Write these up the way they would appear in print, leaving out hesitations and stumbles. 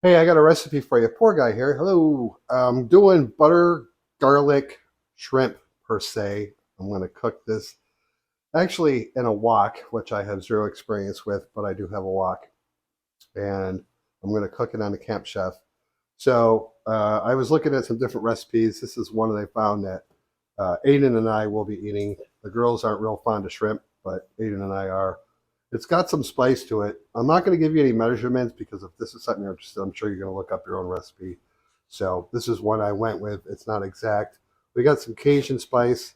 Hey, I got a recipe for you. Poor guy here. Hello. I'm doing butter garlic shrimp per se. I'm going to cook this actually in a wok, which I have zero experience with, but I do have a wok. And I'm going to cook it on the Camp Chef. So I was looking at some different recipes. This is one that I found that Aiden and I will be eating. The girls aren't real fond of shrimp, but Aiden and I are. It's got some spice to it. I'm not going to give you any measurements because if this is something you're interested in, I'm sure you're going to look up your own recipe. So this is one I went with. It's not exact. We got some Cajun spice,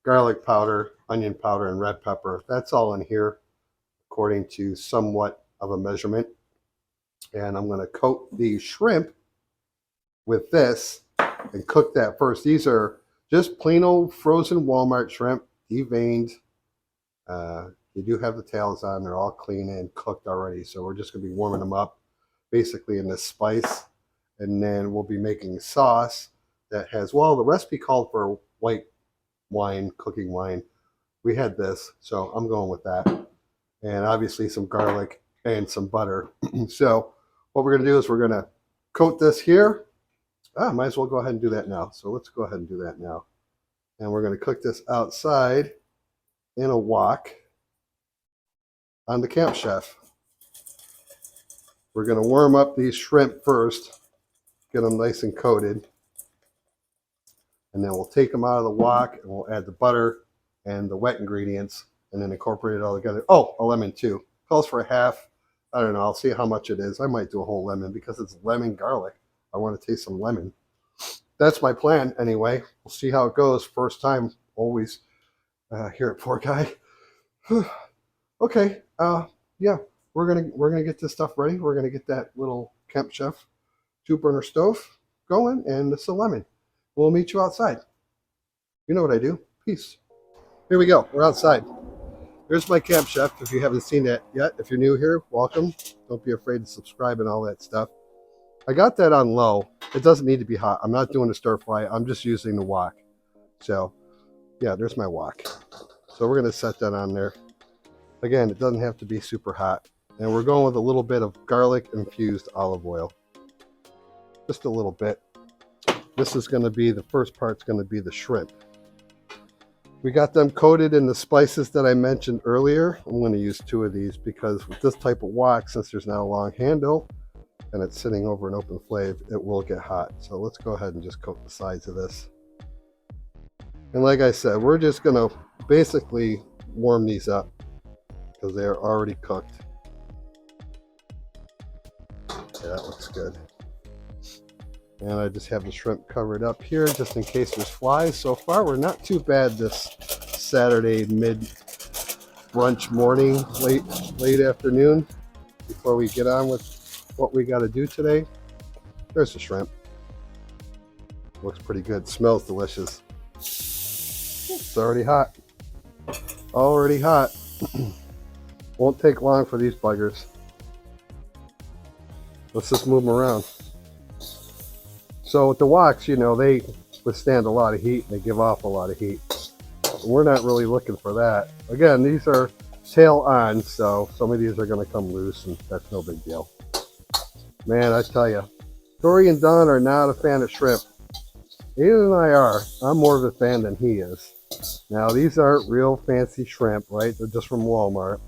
garlic powder, onion powder, and red pepper. That's all in here according to somewhat of a measurement. And I'm going to coat the shrimp with this and cook that first. These are just plain old frozen Walmart shrimp, deveined. They do have the tails on. They're all clean and cooked already. So we're just going to be warming them up basically in this spice. And then we'll be making sauce that has, well, the recipe called for white wine, cooking wine. We had this, so I'm going with that. And obviously some garlic and some butter. So what we're going to do is we're going to coat this here. Might as well go ahead and do that now. So let's go ahead and do that now. And we're going to cook this outside in a wok on the Camp Chef. We're going to warm up these shrimp first, get them nice and coated. And then we'll take them out of the wok and we'll add the butter and the wet ingredients and then incorporate it all together. Oh, a lemon too. Calls for a half. I don't know. I'll see how much it is. I might do a whole lemon because it's lemon garlic. I want to taste some lemon. That's my plan anyway. We'll see how it goes. First time always here at Poor Guy. Okay. Yeah, we're gonna get this stuff ready. We're gonna get that little Camp Chef 2-burner stove going, and it's a lemon. We'll meet you outside. You know what I do. Peace. Here we go. We're outside. There's my Camp Chef. If you haven't seen that yet, if you're new here, welcome. Don't be afraid to subscribe and all that stuff. I got that on low. It doesn't need to be hot. I'm not doing a stir fry. I'm just using the wok. So, yeah, there's my wok. So we're going to set that on there. Again, it doesn't have to be super hot. And we're going with a little bit of garlic infused olive oil. Just a little bit. This is going to be, the first part's going to be the shrimp. We got them coated in the spices that I mentioned earlier. I'm going to use 2 of these because with this type of wok, since there's not a long handle and it's sitting over an open flame, it will get hot. So let's go ahead and just coat the sides of this. And like I said, we're just going to basically warm these up because they're already cooked. Yeah, that looks good. And I just have the shrimp covered up here just in case there's flies. So far, we're not too bad this Saturday mid-brunch morning, late afternoon, before we get on with what we got to do today. There's the shrimp. Looks pretty good. Smells delicious. It's already hot. Already hot. Won't take long for these buggers. Let's just move them around. So with the woks, you know, they withstand a lot of heat and they give off a lot of heat. We're not really looking for that. Again, these are tail on, so some of these are going to come loose and that's no big deal. Man, I tell you, Tori and Don are not a fan of shrimp. Aiden and I are. I'm more of a fan than he is. Now, these aren't real fancy shrimp, right? They're just from Walmart.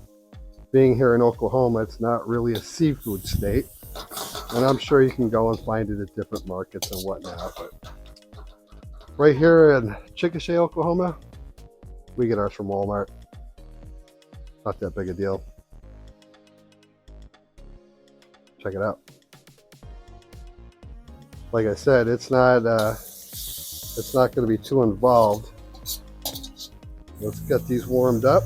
Being here in Oklahoma, it's not really a seafood state. And I'm sure you can go and find it at different markets and whatnot. But right here in Chickasha, Oklahoma, we get ours from Walmart. Not that big a deal. Check it out. Like I said, it's not going to be too involved. Let's get these warmed up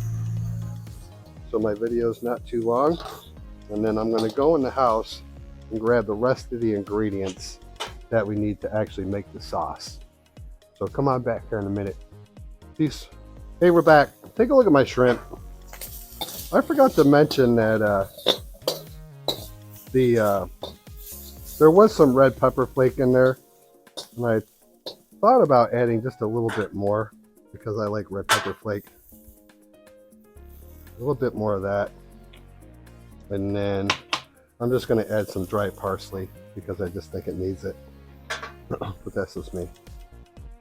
so my video's not too long. And then I'm going to go in the house and grab the rest of the ingredients that we need to actually make the sauce. So come on back here in a minute. Peace. Hey, we're back. Take a look at my shrimp. I forgot to mention that there was some red pepper flake in there, and I thought about adding just a little bit more because I like red pepper flake. A little bit more of that. And then I'm just going to add some dry parsley because I just think it needs it. But that's just me.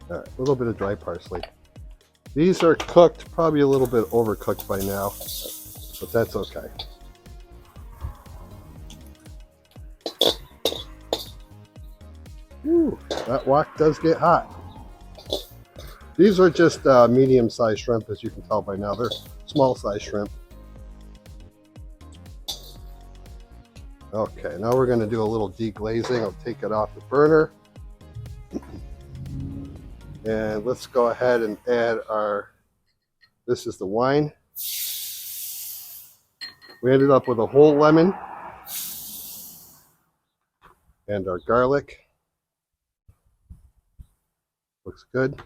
All right, a little bit of dry parsley. These are cooked, probably a little bit overcooked by now, but that's okay. Ooh, that wok does get hot. These are just medium-sized shrimp, as you can tell by now. They're small-sized shrimp. Okay, now we're going to do a little deglazing. I'll take it off the burner. And let's go ahead and add our, this is the wine. We ended up with a whole lemon and our garlic. Looks good.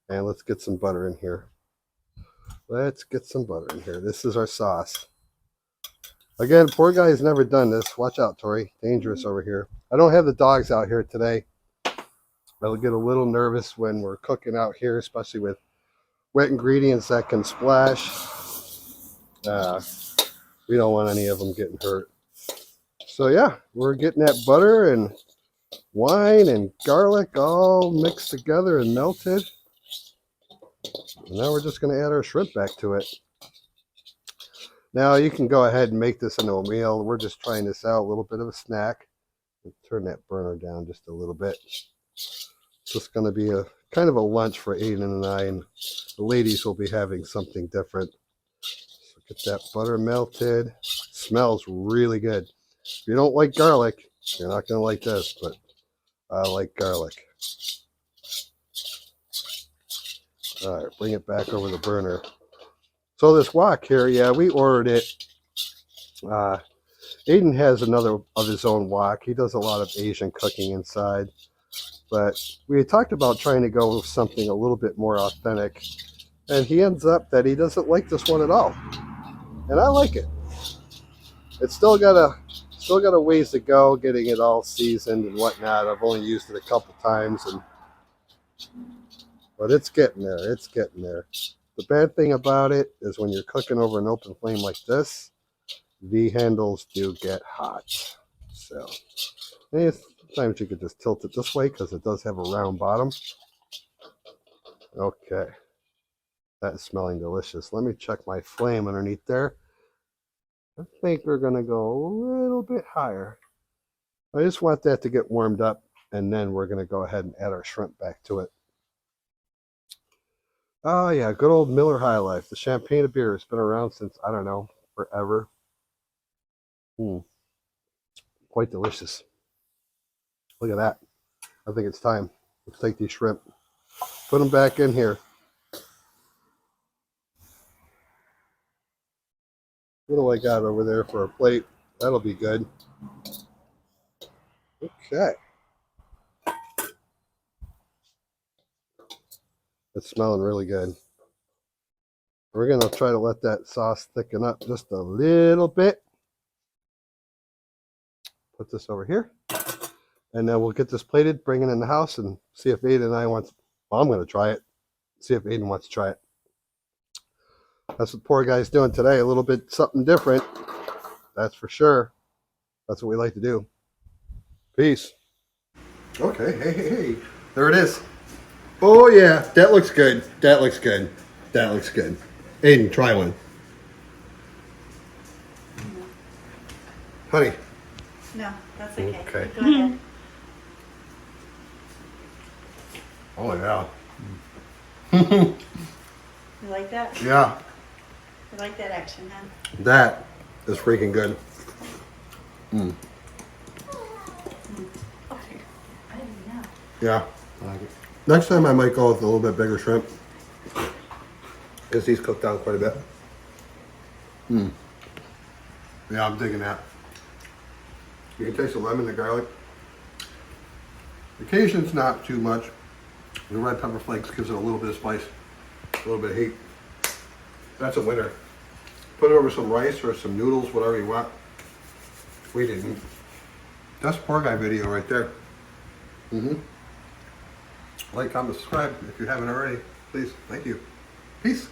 And let's get some butter in here. Let's get some butter in here. This is our sauce. Again, poor guy has never done this. Watch out, Tori. Dangerous over here. I don't have the dogs out here today. I'll get a little nervous when we're cooking out here, especially with wet ingredients that can splash. We don't want any of them getting hurt. So yeah, we're getting that butter and wine and garlic all mixed together and melted. And now we're just going to add our shrimp back to it. Now you can go ahead and make this into a meal. We're just trying this out, a little bit of a snack. Turn that burner down just a little bit. It's just going to be a kind of a lunch for Aiden and I, and the ladies will be having something different. So get that butter melted. Smells really good. If you don't like garlic, you're not going to like this, but I like garlic. All right, bring it back over the burner. So this wok here, yeah, we ordered it. Aiden has another of his own wok. He does a lot of Asian cooking inside. But we had talked about trying to go with something a little bit more authentic. And he ends up that he doesn't like this one at all. And I like it. It's still got a ways to go getting it all seasoned and whatnot. I've only used it a couple times, but it's getting there. It's getting there. The bad thing about it is when you're cooking over an open flame like this, the handles do get hot. So sometimes you could just tilt it this way because it does have a round bottom. Okay. That is smelling delicious. Let me check my flame underneath there. I think we're going to go a little bit higher. I just want that to get warmed up, and then we're going to go ahead and add our shrimp back to it. Oh yeah, good old Miller High Life. The champagne of beer has been around since, I don't know, forever. Quite delicious. Look at that. I think it's time. Let's take these shrimp. Put them back in here. What do I got over there for a plate? That'll be good. Okay. It's smelling really good. We're going to try to let that sauce thicken up just a little bit. Put this over here. And then we'll get this plated, bring it in the house, and see if Aiden and I want, well, I'm going to try it. See if Aiden wants to try it. That's what poor guy's doing today. A little bit something different. That's for sure. That's what we like to do. Peace. Okay, hey. There it is. Oh yeah, that looks good. That looks good. That looks good. Aiden, try one. Honey. No, that's okay. Okay. Go ahead. Oh yeah. You like that? Yeah. You like that action, huh? That is freaking good. Okay. I didn't know. Yeah. I like it. Next time I might go with a little bit bigger shrimp, because these cooked down quite a bit. Yeah, I'm digging that. You can taste the lemon, the garlic. The Cajun's not too much. The red pepper flakes gives it a little bit of spice, a little bit of heat. That's a winner. Put it over some rice or some noodles, whatever you want. We didn't. That's poor guy video right there. Like, comment, subscribe if you haven't already. Please. Thank you. Peace.